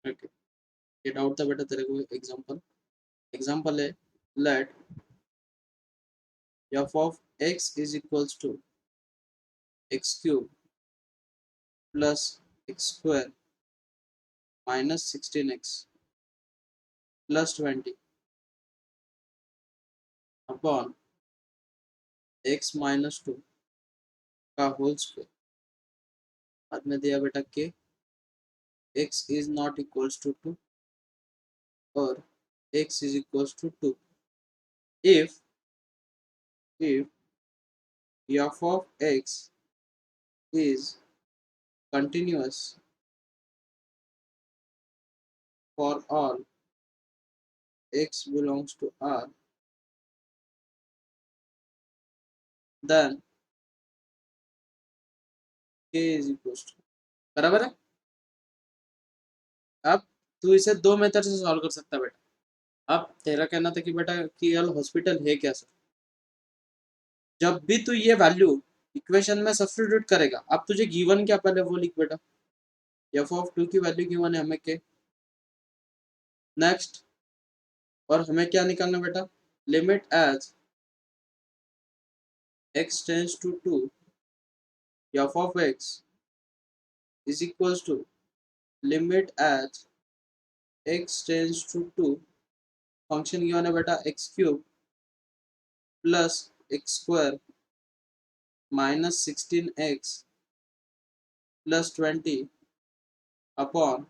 Okay, ये doubt था बेटा तेरे को। एग्जांपल है, late f of x is equals to x cube plus x square minus 16x plus 20 upon x minus 2 का होल स्क्वायर। बाद में दिया बेटा के x is not equals to 2 और x is equals to 2 if f of x is continuous for all x belongs to R, then k is equals to, बराबर है। अब तू इसे दो मेथड से सॉल्व कर सकता है बेटा। अब तेरा कहना था कि बेटा कि एल हॉस्पिटल है क्या सर। जब भी तू ये वैल्यू इक्वेशन में सब्स्टिट्यूट करेगा, अब तुझे गिवन क्या पहले वो लिख बेटा। एफ ऑफ 2 की वैल्यू गिवन है हमें के। नेक्स्ट, और हमें क्या निकालना बेटा, limit as x tends to 2 F of x is equals to limit as x tends to 2, function given है बेटा x cube plus x square minus 16x plus 20 upon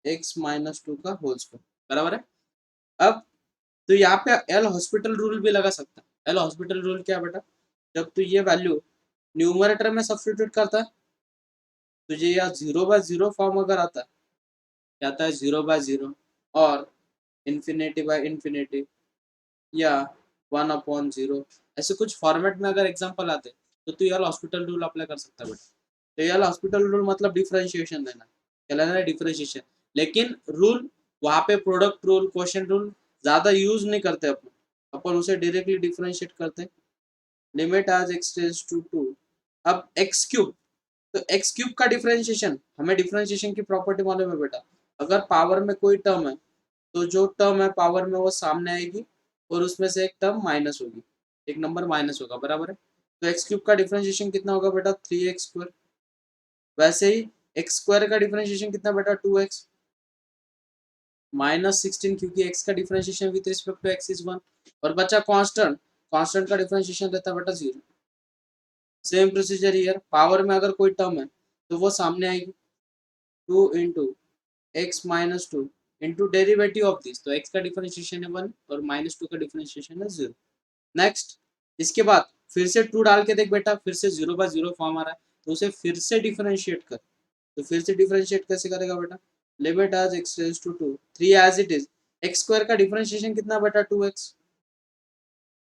x minus 2 का होल स्क्वायर, बराबर है। अब तो यहाँ पे L hospital rule भी लगा सकता है। एल हॉस्पिटल रूल क्या है बेटा, जब तू ये वैल्यू न्यूमरेटर में सब्स्टिट्यूट करता है, तुझे यहाँ 0/0 फॉर्म अगर आता है, क्या आता है 0/0 और इन्फिनिटी बाय इन्फिनिटी या 1/0, ऐसे कुछ फॉर्मेट में अगर एग्जांपल आते तो तू एल हॉस्पिटल रूल अप्लाई कर सकता है बेटा। तो एल हॉस्पिटल रूल मतलब डिफरेंशिएशन लेना, क्या लेना है, डिफरेंशिएशन। लेकिन रूल वहाँ पे प्रोडक्ट रूल, क्वोशिएंट रूल ज़्यादा यूज नहीं करते अपन उसे डायरेक्टली डिफरेंशिएट करते हैं। Limit as x tends to 2, अब x क्यूब, तो x क्यूब का डिफरेंशिएशन, हमें डिफरेंशिएशन की प्रॉपर्टी मालूम है बेटा। अगर पावर में कोई टर्म है तो जो टर्म है पावर में वो सामने आएगी और उसमें से एक टर्म माइनस होगी, एक नंबर माइनस होगा, बराबर है। तो एक्स क्यूब का डिफरेंशिएशन कितना होगा बेटा, 3x²। वैसे ही एक्स स्क्वायर का डिफरेंशिएशन कितना बेटा, 2x माइनस 16, क्योंकि x का differentiation with respect to x is 1। और बचा कांस्टेंट, कांस्टेंट का डिफरेंशिएशन रहता है बेटा 0। सेम प्रोसीजर हियर, पावर में अगर कोई टर्म है तो वो सामने आएगी, 2 into x minus 2 into derivative of this, तो x का डिफरेंशिएशन है 1 और -2 का डिफरेंशिएशन है 0। नेक्स्ट, इसके बाद फिर से 2 डाल के देख बेटा, फिर से 0/0 फॉर्म आ रहा है, तो उसे फिर से डिफरेंशिएट कर। तो फिर से डिफरेंशिएट कैसे करेगा बेटा, limit as x tends to 2, 3 as it is, x square का डिफरेंशिएशन कितना बेटा, 2x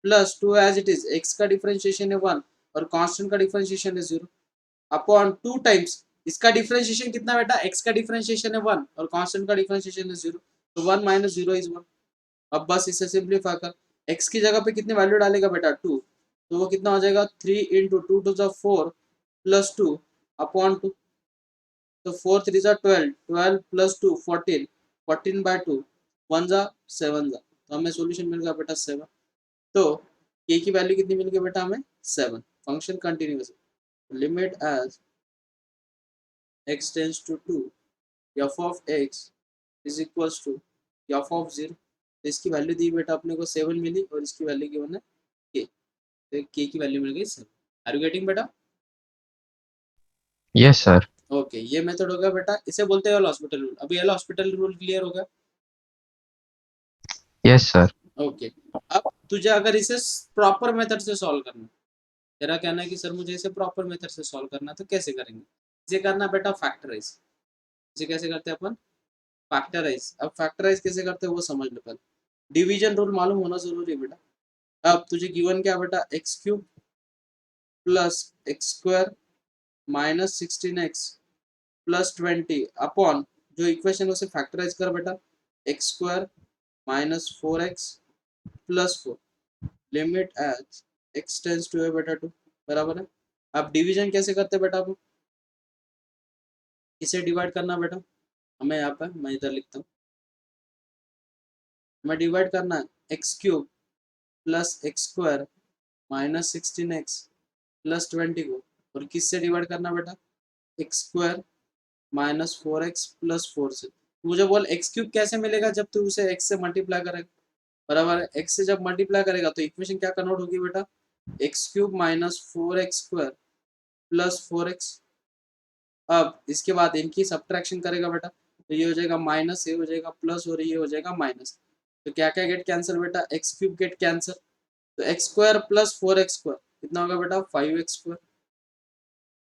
plus 2 as it is, x का डिफरेंशिएशन है 1 और कांस्टेंट का डिफरेंशिएशन है 0 अपॉन 2 टाइम्स इसका डिफरेंशिएशन कितना बेटा, x का डिफरेंशिएशन है 1 और कांस्टेंट का डिफरेंशिएशन है 0, तो 1 - 0 इज 1। अब बस इसे सिंप्लीफाई कर, x की जगह पे कितनी वैल्यू डालेगा बेटा, 2, तो वो कितना हो जाएगा, 3 into 2 to the 4 plus 2 upon 2, तो 4 3 जा 12, 12 प्लस 2 14, 14/2, 1 जा 7 जा, तो हमें सॉल्यूशन मिल गया बेटा 7। तो k की वैल्यू कितनी मिल गई बेटा हमें, 7। Function continuous, limit as x tends to 2 f of x is equals to f of 0, तो इसकी वैल्यू दी बेटा अपने को 7 मिली और इसकी वैल्यू गिवन है k, तो k की वैल्यू मिल गई 7। आर यू गेटिंग बेटा? Yes sir. ओके, ये मेथड हो गया बेटा, इसे बोलते हैं एल हॉस्पिटल रूल। अभी एल हॉस्पिटल रूल क्लियर हो गया? Yes sir. ओके, अब तुझे अगर इसे प्रॉपर मेथड से सॉल्व करना, तेरा कहना है कि सर मुझे इसे प्रॉपर मेथड से सॉल्व करना, तो कैसे करेंगे? इसे करना बेटा फैक्टराइज। इसे कैसे करते हैं अपन, फैक्टराइज। अब फैक्टराइज कैसे करते हैं वो समझ लो पहले। डिवीजन रूल मालूम होना जरूरी है बेटा। अब तुझे गिवन क्या बेटा, x cube plus x square minus 16x plus 20 upon, जो इक्वेशन उसे फैक्टराइज कर बेटा, x square minus 4x plus 4, limit as x tends to है बेटा 2, बराबर है। अब डिवीजन कैसे करते हैं बेटा, अब इसे डिवाइड करना बेटा, हमें यहाँ पे मैं इधर लिखता हूँ, हमें डिवाइड करना है x cube plus x square minus 16x plus 20 को, और किससे डिवाइड करना बेटा, x square minus 4x plus 4 से। मुझे बोल एक्स क्यूब कैसे मिलेगा, जब तू उसे x से मल्टीप्लाई करेगा, बराबर है, x से जब मल्टीप्लाई करेगा तो इक्वेशन क्या कन्वर्ट होगी बेटा, x cube minus 4x square plus 4x। अब इसके बाद इनकी सब्ट्रैक्शन करेगा बेटा, तो ये हो जाएगा माइनस, ये हो जाएगा प्लस, और ये हो जाएगा माइनस। तो क्या क्या गेट कैंसिल बेटा, एक्स क्यूब गेट कैंसिल, तो x square plus 4x square कितना होगा बेटा, 5x स्क्वायर,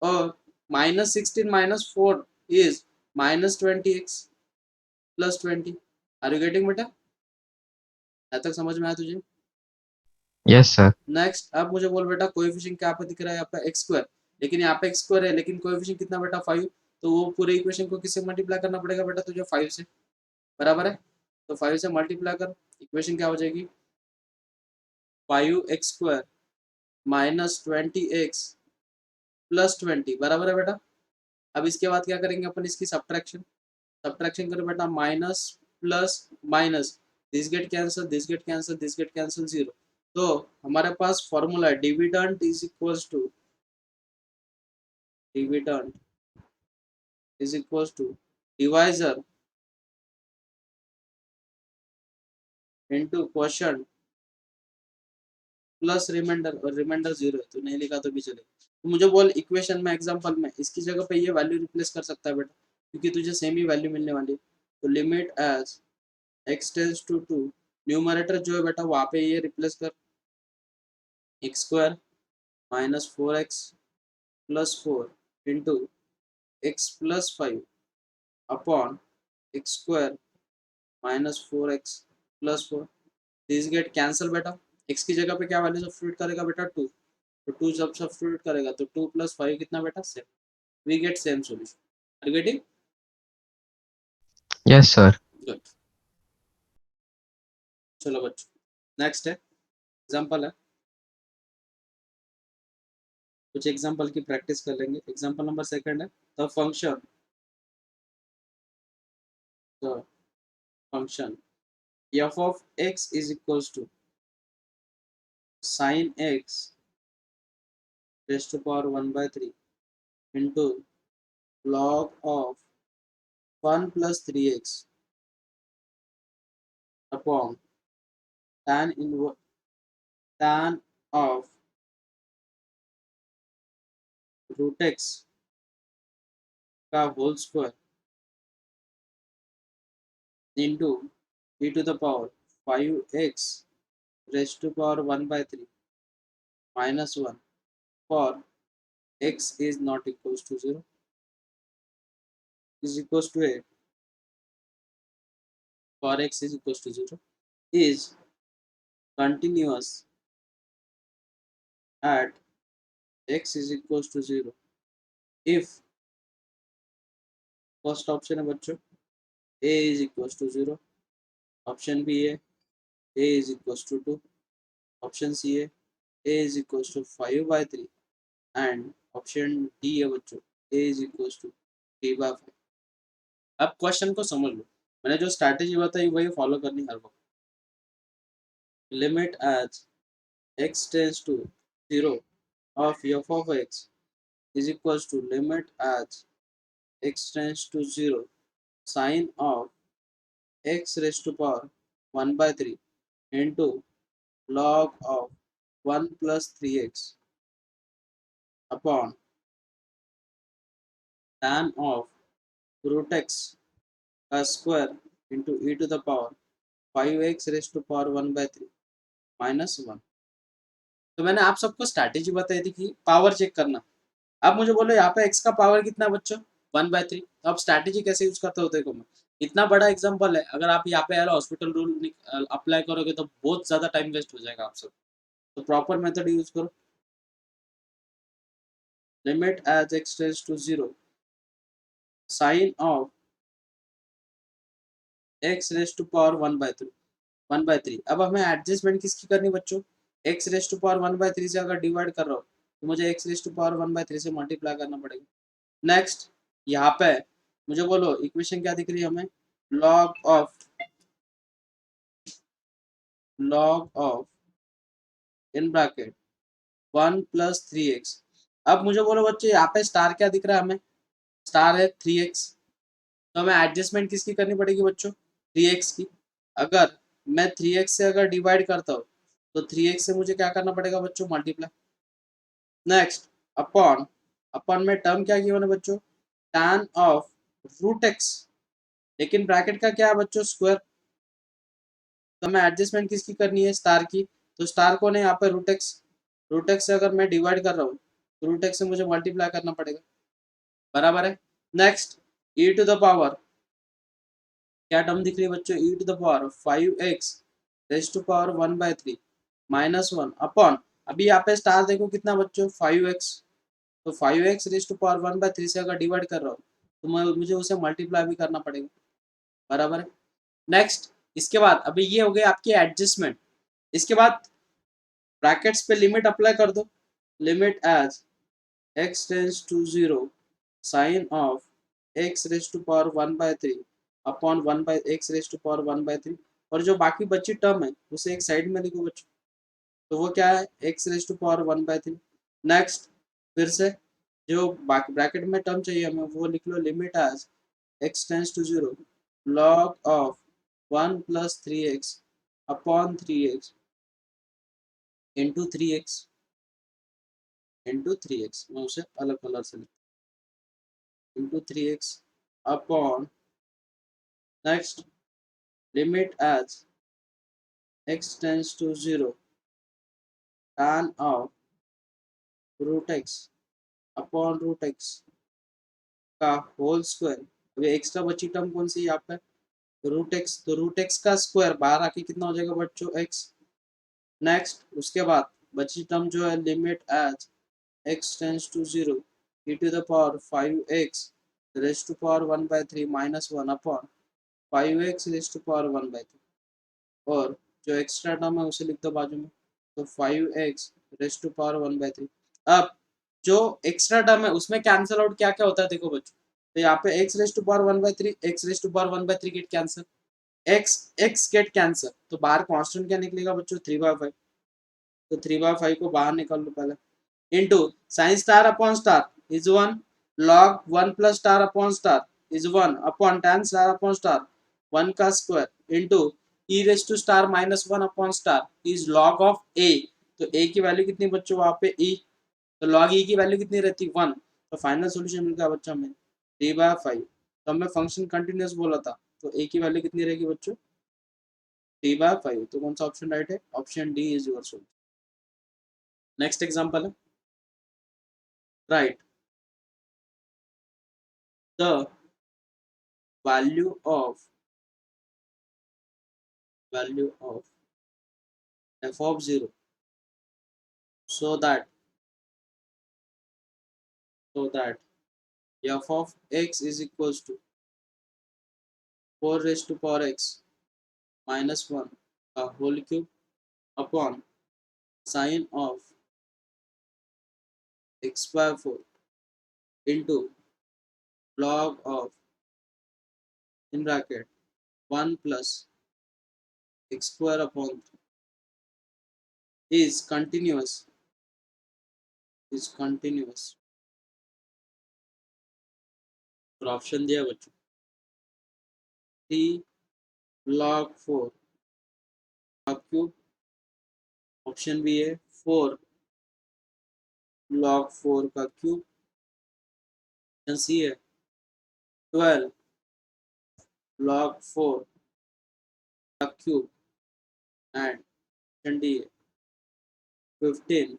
और minus 16 minus 4 is minus 20x plus 20। Are you getting बेटा, यहाँ तक समझ में आया तुझे? Yes, sir. नेक्स्ट अब मुझे बोल बेटा, कोएफिशिएंट क्या पे दिख रहा है, यहाँ पे एक्स स्क्वायर, लेकिन यहाँ पे एक्स स्क्वायर है, लेकिन कोएफिशिएंट कितना बेटा, 5। तो वो पूरे इक्वेशन को किससे मल्टीप्लाई करना पड़ेगा बेटा तुझे, 5 से, बराबर है। तो 5 से मल्टीप्लाई कर, इक्वेशन क्या हो जाएगी, 5x square minus 20x plus 20, बराबर है बेटा। अब इसके बाद क्या करेंगे अपन, इसकी सब्ट्रैक्शन, सब्ट्रैक्शन करो बेटा, minus plus minus, this get cancel, this get cancel, this get cancel, zero. तो हमारे पास फॉर्मूला है dividend is equals to, dividend is equals to divisor into quotient plus remainder, और रिमाइंडर जीरो है तो नहीं लिखा तो भी चलेगा। तो मुझे बोल इक्वेशन में, एग्जांपल में इसकी जगह पे ये वैल्यू रिप्लेस कर सकता है बेटा, क्योंकि तुझे सेम ही वैल्यू मिलने वाली है। तो limit as x tends to 2, numerator जो है बेटा वहाँ पे ये रिप्लेस कर, x square minus 4x plus 4 into x plus 5 upon x square minus 4x plus 4। This get cancel बेटा, x की जगह पे क्या वैल्यू सब्स्टिट्यूट करेगा बेटा, 2, तो 2 जब सब्स्टिट्यूट करेगा तो 2 प्लस 5 कितना बेटा, 7। We get same solution. Are getting? Yes, sir. Good. चलो बच्चों नेक्स्ट है, एग्जांपल है, कुछ एग्जांपल की प्रैक्टिस कर लेंगे। एग्जांपल नंबर सेकंड है, the function, the function f of x is equals to sin x raised to power 1 by 3 into log of 1 plus 3x upon tan of root x का whole square into e to the power 5x raised to power 1 by 3 minus 1 for x is not equals to 0 is equals to 8 for x is equals to 0 is continuous at x is equals to 0 if first option है बच्चों a is equals to 0, option B है a is equals to 2, option C है a is equals to 5 by 3, and option D है बच्चों a is equals to 3 by 5। अब question को समझ लो, मैंने जो स्ट्रैटेजी बताई वही फॉलो करनी हर वक्त। Limit as x tends to 0 of f of x is equals to limit as x tends to 0 sin of x raised to power 1 by 3 into log of 1 plus 3x upon tan of root x का square into e to the power 5x raised to power 1 by 3 minus 1। तो मैंने आप सबको strategy बताई थी कि power check करना। अब मुझे बोलो यहाँ पे x का पावर कितना है बच्चों, 1/3। अब स्ट्रैटेजी कैसे यूज करते होते देखो, मैं इतना बड़ा एग्जांपल है, अगर आप यहाँ पे यार हॉस्पिटल रूल अप्लाई करोगे तो बहुत ज्यादा टाइम वेस्ट हो जाएगा आप सब। तो प्रॉपर मेथड यूज करो, limit as x tends to 0 sine of x raise to power 1/3। अब हमें एडजस्टमेंट किसकी करनी बच्चों, x रेज टू पावर 1/3 से अगर डिवाइड कर रहा हो तो मुझे x रेज टू पावर 1/3 से मल्टीप्लाई करना पड़ेगा। नेक्स्ट यहाँ पे मुझे बोलो इक्वेशन क्या दिख रही है हमें, log of in bracket 1 + 3x। अब मुझे बोलो बच्चे यहाँ पे स्टार क्या दिख रहा है हमें, स्टार है 3x, तो हमें एडजस्टमेंट किसकी करनी पड़ेगी बच्चों, 3x की। अगर मैं 3x से अगर डिवाइड करता हूँ तो 3x से मुझे क्या करना पड़ेगा बच्चों, मल्टीप्लाई। नेक्स्ट अपॉन, अपॉन में टर्म क्या गिवन है बच्चों, tan ऑफ रूट एक्स, लेकिन ब्रैकेट का क्या है बच्चों, स्क्वायर। तो हमें एडजस्टमेंट किसकी करनी है, स्टार की। तो स्टार को ने यहाँ पे रूट एक्स से अगर मैं डिवाइड कर रहा हूँ तो रूट एक्स से मुझे मल्टीप्लाई करना पड़ेगा, बराबर है। Next e to the power, क्या टर्म दिख रही है बच्चों, e to the power 5x raise to power 1/3 -1 upon, अभी यहाँ पे स्टार देखो कितना बच्चों, 5x। तो 5x रेज टू पावर 1/3 से अगर डिवाइड कर रहा हूँ तो मुझे उसे मल्टीप्लाई भी करना पड़ेगा, बराबर है। नेक्स्ट इसके बाद अभी ये हो गए आपकी एडजस्टमेंट। इसके बाद ब्रैकेट्स पे लिमिट अप्लाई कर दो, limit as x tends to 0 sine of x raise to power 1/3 upon 1/x raise to power 1/3, और जो बाकी बची टर्म है उसे एक साइड में लिखो बच्चों, तो वो क्या है, x raise to power 1/3। Next फिर से जो बाकी ब्रैकेट में टर्म चाहिए हमें वो लिख लो, limit as x tends to 0 log of 1 + 3x upon 3x into 3x मैं उसे अलग कलर से into 3x upon, next limit as x tends to 0 tan of root x upon root x का होल स्क्वायर। अभी extra बची term कौन सी यहाँ पे, रूट एक्स, तो रूट एक्स का स्क्वायर बाहर आके कितना हो जाएगा बच्चों, x। नेक्स्ट उसके बाद बची टर्म जो है, limit as x tends to 0 e to the power 5x raise to power 1/3 -1 upon 5x raise to power 1/3, और जो एक्स्ट्रा टर्म है उसे लिख दो बाजू में, तो 5x रेज टू पावर 1/3। अब जो एक्स्ट्रा टर्म है उसमें कैंसिल आउट क्या क्या होता है देखो बच्चों, तो यहाँ पे x raise to power 1/3, x raise to power 1/3 get cancel, x get cancel, तो बाहर कांस्टेंट क्या निकलेगा बच्चों, 3/5। तो 3/5 को बाहर निकाल लो पहले, into sine star upon star is 1 log 1 + star upon star is 1 upon tan star upon star 1 का square into e raise to star -1 upon star is log of a। तो a की वैल्यू कितनी बच्चों वहां पे e, तो log e की value कितनी रहती 1, तो फाइनल सोल्यूशन मिल गया बच्चों हमें 3/5। तो हमें फंक्शन कंटिन्यूअस बोला था, तो a की वैल्यू कितनी रहेगी बच्चों, 3/5। तो कौन सा ऑप्शन राइट है, option D is your solution. Next example है, write the value of f of 0 so that f of x is equals to 4 raised to power x minus 1 a whole cube upon sine of x/4 into log of in bracket 1 plus x square upon 3 is continuous। और option दिया बच्चों 3 log 4 का cube, option B है 4 log 4 का cube, option C है 12 log 4 का cube, and option D है 15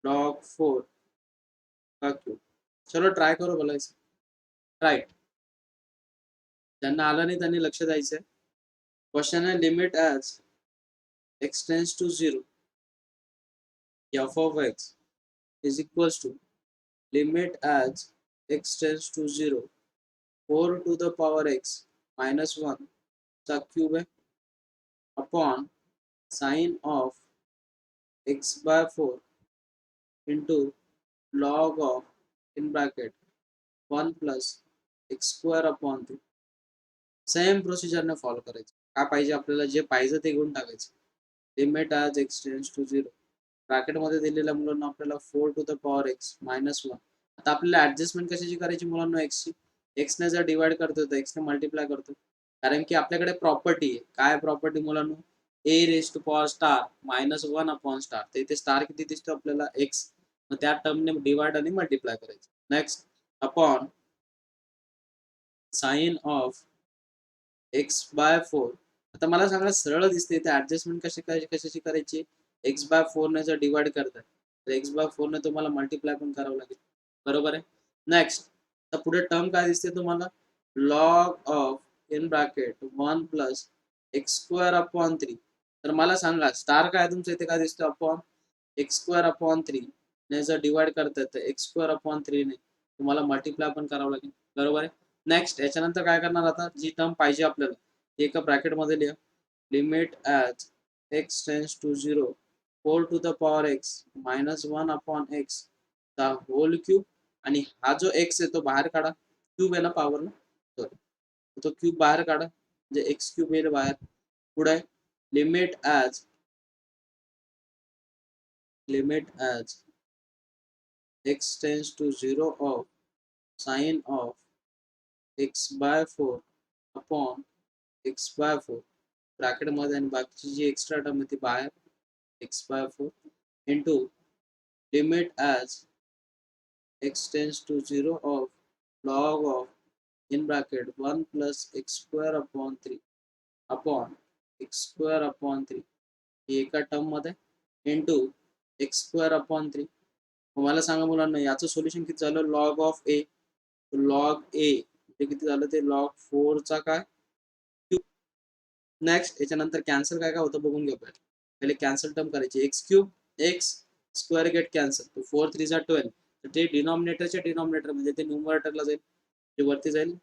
log 4 का क्यूब। चलो ट्राय करो भला इसे, राइट ज्यांना आलं नाही त्यांनी लक्ष द्यायचं आहे। क्वेश्चन है limit as x tends to 0 f of x is equals to limit as x tends to 0 4 to the power x minus 1 का क्यूब है upon sine of x/4 into log of in bracket 1 plus x square upon 3. Same प्रोसिजरने follow करायचं. काय पाहिजे आपल्याला, जे पाहिजे ते घेऊन टाकायचं. Limit as x tends to 0. ब्रॅकेटमध्ये दिलेल्या मुलांना आपल्याला 4 to the power x minus 1. आता आपल्याला ऍडजस्टमेंट कशाची करायची मुलांना, एक्सची. एक्सने जर डिवाइड करतो तर एक्सने मल्टिप्लाय करतो, कारण की आपल्याकडे प्रॉपर्टी आहे. काय प्रॉपर्टी मुलांना, a raise to power star minus 1 upon star. तर इथे स्टार किती दिसतो आपल्याला, एक्स. मग त्या टर्मने डिवाइड आणि मल्टिप्लाय करायचं. Next upon sine of x by 4. आता मला सांगा, सरळ दिसते इथे ऍडजस्टमेंट कशाची करायची. एक्स बाय 4 ने जर डिवाइड करताय तर एक्स बाय 4 ने तुम्हाला मल्टिप्लाय पण करावं लागेल, बरोबर आहे. नेक्स्ट तर पुढे टर्म काय दिसते तुम्हाला, log of in bracket 1 plus x square upon 3. तर मला सांगा, स्टार काय तुमच्या इथे काय दिसतो, अपॉन एक्स स्क्वेअर अपॉन 3 ने जर डिवाइड करताय तर एक्स स्क्वेअर अपॉन 3 ने तुम्हाला मल्टिप्लाय पण करावं लागेल, बरोबर आहे. नेक्स्ट याच्यानंतर काय करणार, आता जी टर्म पाहिजे आपल्याला ती एका ब्रॅकेटमध्ये लिहा. Limit as x tends to 0 4 to the power x minus 1 upon x the whole cube. आणि हा जो एक्स आहे तो बाहेर काढा, क्यूब आहे ना पॉवर ना, सॉरी, तो क्यूब बाहेर काढा म्हणजे एक्स क्यूब येईल बाहेर. पुढे limit as x tends to 0 of sine of x by 4 upon x by 4 ब्रॅकेटमध्ये, आणि बाकीची जी एक्स्ट्रा टर्म आहे ती बाहेर, x by 4 into limit as x tends to 0 of log of in bracket 1 plus x square upon 3 upon x square upon 3 ही एका टर्ममध्ये इंटू एक्स स्क्वेअर अपॉन 3. मला सांगा मुलांना, याचं सोल्युशन किती झालं, लॉग ऑफ ए. लॉग ए ते किती झालं, ते लॉग 4चा काय क्यूब. नेक्स्ट याच्यानंतर कॅन्सल काय काय होतं बघून घेऊ. पहिले कॅन्सल टर्म करायची, x cube x square get cancel, 4 3 12. तर ते डिनॉमिनेटरच्या डिनॉमिनेटर म्हणजे ते न्यूमरेटरला जाईल, ते वरती जाईल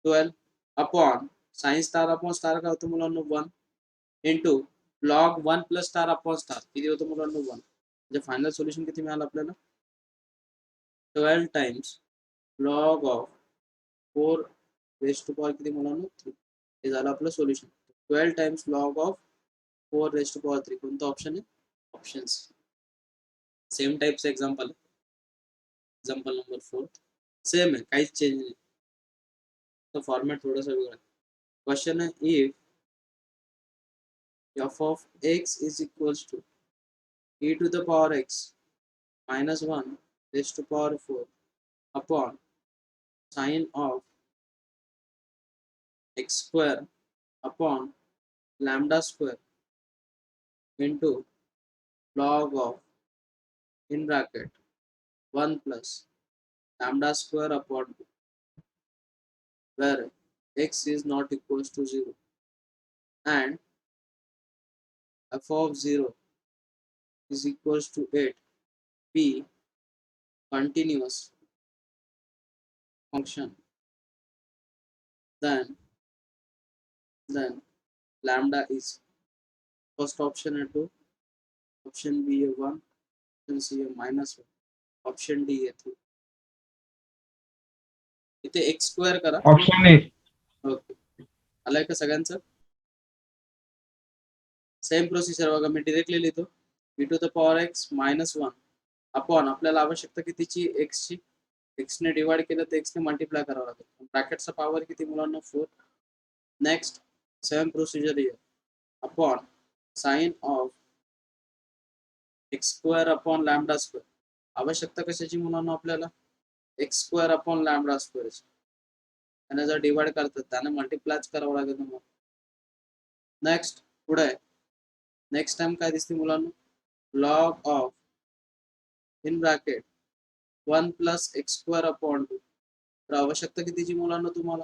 12 upon sine star upon star काय होतं मुलांना, 1 into log 1 plus star upon star किती होतं मुलांना, 1. म्हणजे फायनल सोल्युशन किती मिळालं आपल्याला, 12 times log of 4 raise to power किती मुलांना, 3. हे झालं आपलं solution. 12 times log of 4 raise to power 3 कोणतं ऑप्शन आहे, ऑप्शन सेम टाइपचं एक्झाम्पल आहे. एक्झाम्पल नंबर 4 सेम आहे, काहीच चेंज नाही, तर फॉर्मॅट थोडासा वेगळा आहे. क्वेश्चन आहे, if f of x is equals to e to the power x minus 1 raised to power 4 upon sine of x square upon lambda square into log of in bracket 1 plus lambda square upon 2, where x is not equals to 0 and f of 0 is equals to 8, be continuous function, then lambda is first option है 2, option B है 1, option C है -1, option D है 3. इथे x square करा. Option A. Okay, आलाय का सगळ्यांचं. Same procedure बघा, मी डिरेक्टली लिहितो e to the power x minus 1 upon आपल्याला आवश्यकता कितीची, एक्सची. एक्सने डिवाइड केलं तर एक्सने मल्टिप्लाय करावं लागेल. ब्रॅकेटचा पॉवर किती मुलांना, 4. Next same procedure here upon sine of x square upon lambda square. आवश्यकता कशाची मुलांना आपल्याला, एक्स स्क्वेअर अपॉन लॅम्बडा स्क्वेअरची. त्यांना जर डिवाइड करतात त्यांना मल्टिप्लायच करावं लागेल तुम्हाला. नेक्स्ट पुढे नेक्स्ट टाइम काय दिसते मुलांना, log of in bracket 1 plus x square upon 2. तर आवश्यकता कितीची मुलांना तुम्हाला,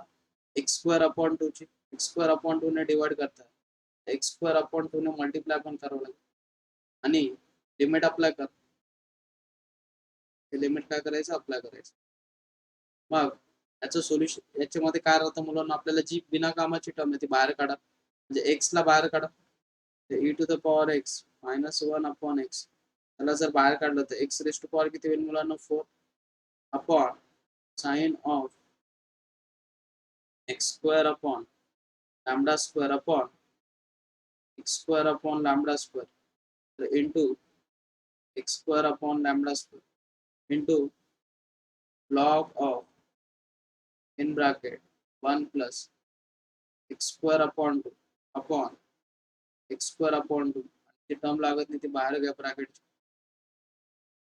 एक्स स्क्वेअर अपॉन 2 ची. एक्स स्क्वेअर अपॉन 2 ने डिवाइड करता, एक्स स्क्वेअर अपॉन 2 ने मल्टिप्लाय पण करावं लागेल आणि लिमिट अप्लाय कर. हे लिमिट काय करायचं, अप्लाय करायचं. मग याचं सोल्युशन याच्यामध्ये काय राहतं मुलांना, आपल्याला जी बिना कामाची टर्म आहे ती बाहेर काढा, म्हणजे एक्स ला बाहेर काढा. e to the power x minus 1 upon x, त्याला जर बाहेर काढलं तर एक्स रेज टू पॉवर किती होईल मुलांना, 4 upon sine of x square upon lambda square upon x square upon lambda square into x square upon lambda square into log of in bracket 1 plus x square upon 2 upon x square upon 2 ती term लागत नाही ती बाहेर घ्या bracket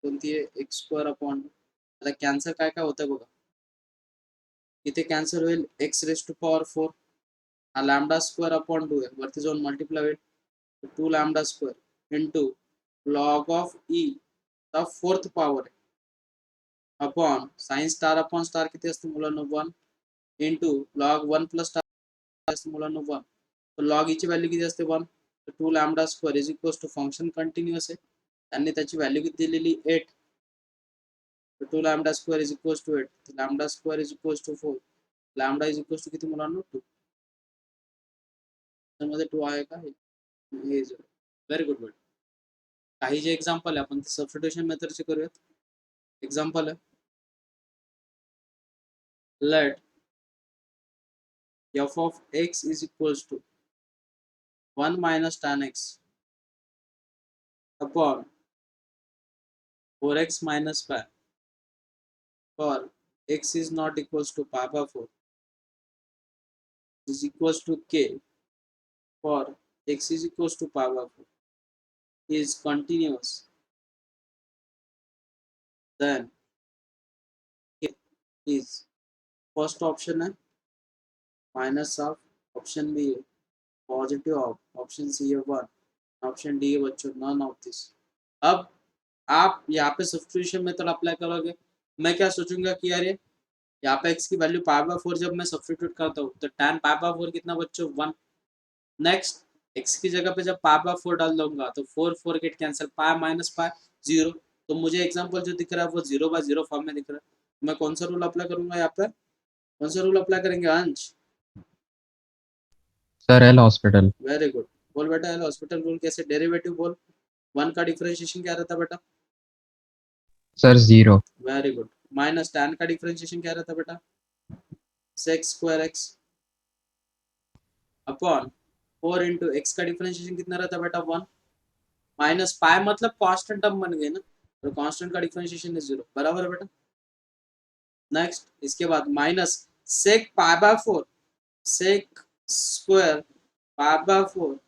कोणती आहे x square upon आता cancel काय काय होतं बघा इथे कॅन्सल होईल एक्स रेस टू पॉवर 4 हा लॅम्डा स्क्वेअर अपॉन 2 आहे वरती जाऊन मल्टिप्लाय होईल 2 lambda square into log of e चा फोर्थ पॉवर आहे upon sine star upon star किती असते मुलांना 1 इंटू लॉग 1 प्लस स्टार असते मुलांना 1 तर लॉग ची व्हॅल्यू किती असते 1 तर 2 lambda square is equal to function continuous आहे त्यांनी त्याची व्हॅल्यू किती दिलेली 8 तर 2 lambda square is equal to 8 तर lambda square is equal to 4 lambda is equal to किती मुलांना 2 त्यामध्ये 2 आहे का हे व्हेरी गुड वर्ड काही जे एक्झाम्पल आहे आपण सबस्टिट्यूशन मेथडचे करूयात एक्झाम्पल आहे late f of x is equals to 1 minus tan x upon 4x minus pi for x is not equals to pi by 4 is equals to k for x is equals to pi by 4 is continuous, then k is first option है minus of option B है positive of option C है 1 option D है बच्चों none of this. अब आप यहाँ पे substitution method apply करोगे मैं क्या सोचूंगा कि यार यहाँ पे x की वैल्यू पाई बाय 4 जब मैं सब्स्टिट्यूट करता हूँ तो tan पाई बाय 4 कितना बच्चों 1 नेक्स्ट x की जगह पे जब पाई बाय 4 डाल दूंगा तो 4 4 get cancel pi minus pi 0 तो मुझे एग्जांपल जो दिख रहा है वो 0/0 फॉर्म में दिख रहा है। मैं कौन सा रूल अप्लाई करूंगा यहाँ पे कौन सा रूल अप्लाई करेंगे अंश sir L hospital. Very good बोल बेटा एल हॉस्पिटल रूल कैसे डेरिवेटिव बोल 1 का डिफरेंशिएशन क्या रहता बेटा sir 0। Very good minus tan का डिफरेंशिएशन क्या रहता बेटा sec square x upon 4 into x का डिफरेंशिएशन कितना रहता बेटा 1 माइनस पाई मतलब कांस्टेंट टर्म बन गए ना तो कांस्टेंट का डिफरेंशिएशन है 0 बराबर है बेटा। नेक्स्ट इसके बाद minus sec pi by 4 sec square pi by 4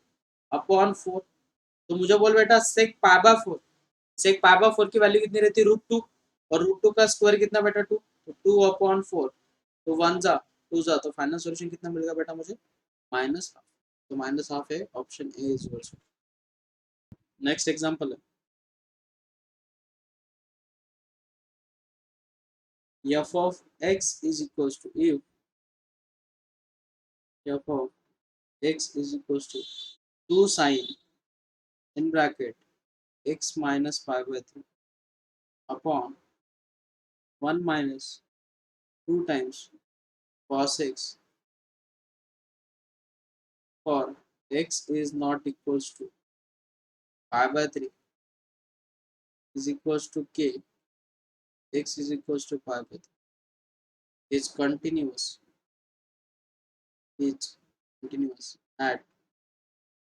upon 4 तो मुझे बोल बेटा sec pi by 4 sec pi by 4 की वैल्यू कितनी रहती है √2 और √2 का स्क्वायर कितना बेटा 2 तो 2 अपॉन 4 तो 1 जा 2 जा तो फाइनल सॉल्यूशन कितना मिलेगा बेटा मुझे माइनस हाफ तो माइनस हाफ है option A is also. Next example है f of x is equals to if f of x is equals to 2 sin in bracket x minus pi by 3 upon 1 minus 2 times cos x for x is not equals to pi by 3 is equals to k x is equals to pi by 3 is continuous at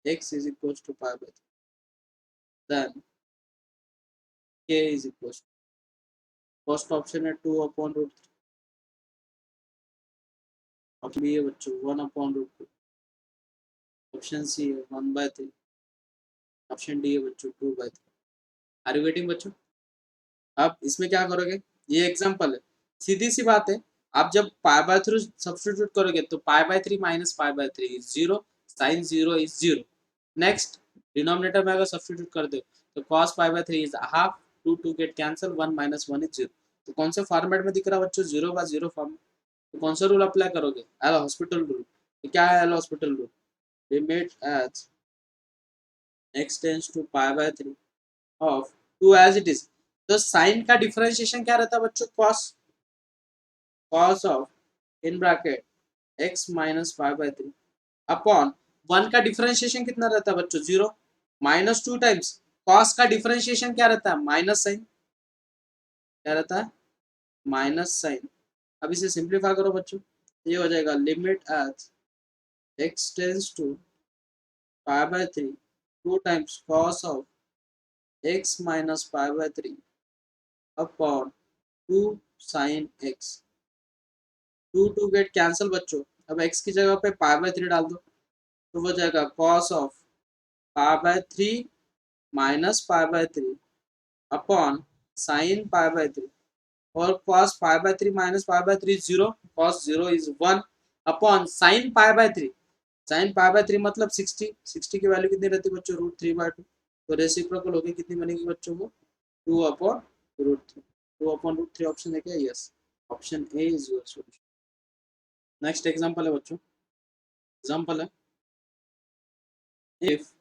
x is equals to pi by 3 then k is equals to first option है 2 upon √3 option B है बच्चों 1 upon √2 option C है 1/3 option D है बच्चों 2/3 are you getting बच्चों। अब इसमें क्या करोगे ये एग्जांपल है सीधी सी बात है आप जब पाई बाय 3 सब्स्टिट्यूट करोगे तो pi by 3 minus pi by 3 is 0 sine 0 is 0 next denominator में अगर सब्स्टिट्यूट कर दो तो cos pi by 3 is half 2 2 get cancel 1 minus 1 is 0 तो कौन से फॉर्मेट में दिख रहा है बच्चों 0/0 फॉर्म तो कौन सा रूल अप्लाई करोगे एल हॉस्पिटल रूल तो क्या है L hospital rule limit as x tends to pi by 3 of 2 as it is तो साइन का डिफरेंशिएशन क्या रहता है बच्चों cos of in bracket x minus pi by 3 upon 1 का डिफरेंशिएशन कितना रहता है बच्चों 0 माइनस 2 टाइम्स cos का डिफरेंशिएशन क्या रहता है माइनस साइन क्या रहता है माइनस साइन। अब इसे सिंप्लीफाई करो बच्चों ये हो जाएगा limit as x tends to pi by 3 2 times cos of x minus pi by 3 upon 2 sin x। 2 get cancel बच्चों। अब x की जगह पे पाई बाय 3 डाल दो तो वो जाएगा cos of pi by 3 minus pi by 3 upon sine pi by 3 और cos pi by 3 minus pi by 3 0 cos 0 is 1 upon sine pi by 3 sine pi by 3 मतलब 60 की वैल्यू कितनी रहती है बच्चों √3/2 तो रेसिप्रोकल होगी कितनी बनेगी बच्चों को 2 अपॉन √3 2 अपॉन √3 ऑप्शन है क्या yes option A is your solution. Next example है बच्चों एग्जांपल है if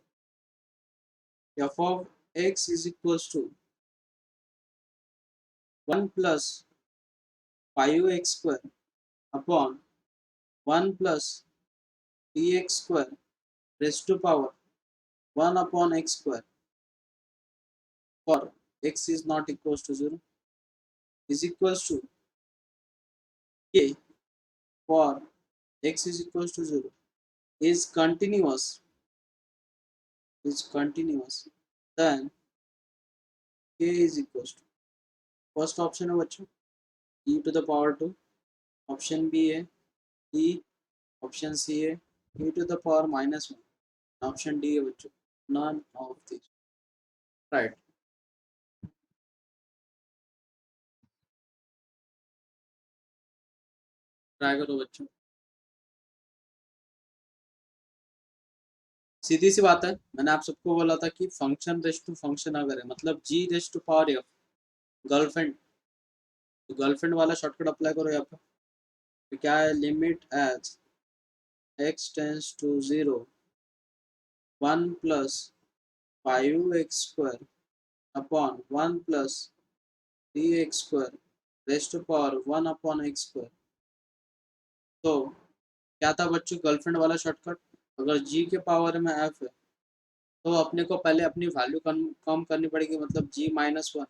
f of x is equals to 1 plus 5x square upon 1 plus dx square raised to power 1 upon x square for x is not equals to 0 is equals to k for x is equals to 0 is continuous then k is equals to first option है बच्चों e to the power 2 option b है e option c है e to the power -1 option d है बच्चों none of these right try करो बच्चों सीधी सी बात है मैंने आप सबको बोला था कि फंक्शन रेस्ट टू फंक्शन अगर है मतलब g raised to power f girlfriend तो गर्लफ्रेंड वाला शॉर्टकट अप्लाई करो यहाँ पर तो क्या है limit as x tends to 0 1 plus 5x square upon 1 plus 3x square raised to power 1 upon x square. तो क्या था बच्चों गर्लफ्रेंड वाला शॉर्टकट अगर g के पावर में f है तो अपने को पहले अपनी वैल्यू कम करनी पड़ेगी मतलब g-1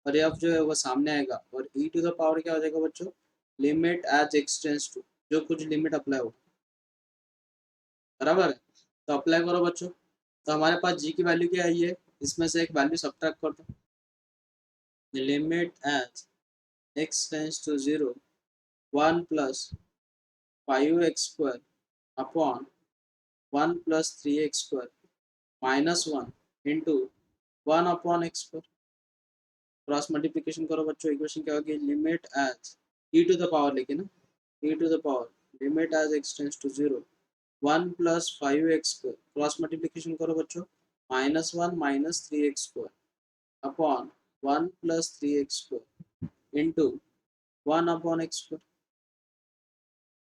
और एफ जो है वो सामने आएगा और e टू द पावर क्या हो जाएगा बच्चों limit as x tends to जो कुछ लिमिट अप्लाई हो बराबर है तो अप्लाई करो बच्चों तो हमारे पास g की वैल्यू क्या आई है इसमें से एक वैल्यू सब्ट्रैक्ट कर दो limit as x tends to 0 1 plus 5x square upon 1 plus 3x square -1 into 1 upon x square cross multiplication करो बच्चों इक्वेशन क्या होगी limit as e to the power लेके ना e to the power limit as x tends to 0 1 plus 5x square cross multiplication करो बच्चों -1 minus 3x square upon 1 plus 3x square into 1 upon x square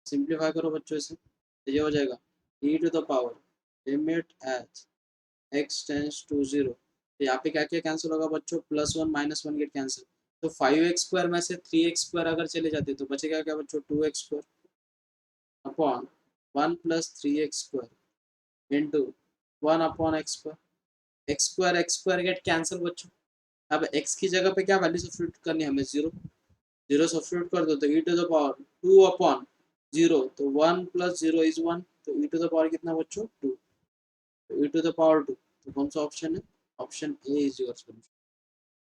simplify करो बच्चों इसे तो ये हो जाएगा e to the power limit as x tends to 0 तो यहाँ पे क्या क्या कैंसिल होगा बच्चों +1 -1 गेट कैंसिल तो 5x स्क्वायर में से 3x स्क्वायर अगर चले जाते तो बचेगा क्या बच्चों 2x square upon 1 plus 3x square into 1 upon x square gate cancel बच्चों। अब x की जगह पे क्या वैल्यू सब्स्टिट्यूट करनी है हमें 0 सब्स्टिट्यूट कर दो तो e to the power 2 upon 0 तो 1 प्लस 0 इज 1 तो e टू द पावर कितना बच्चों 2 तो e टू द पावर 2 तो कौन सा ऑप्शन है option A is your solution.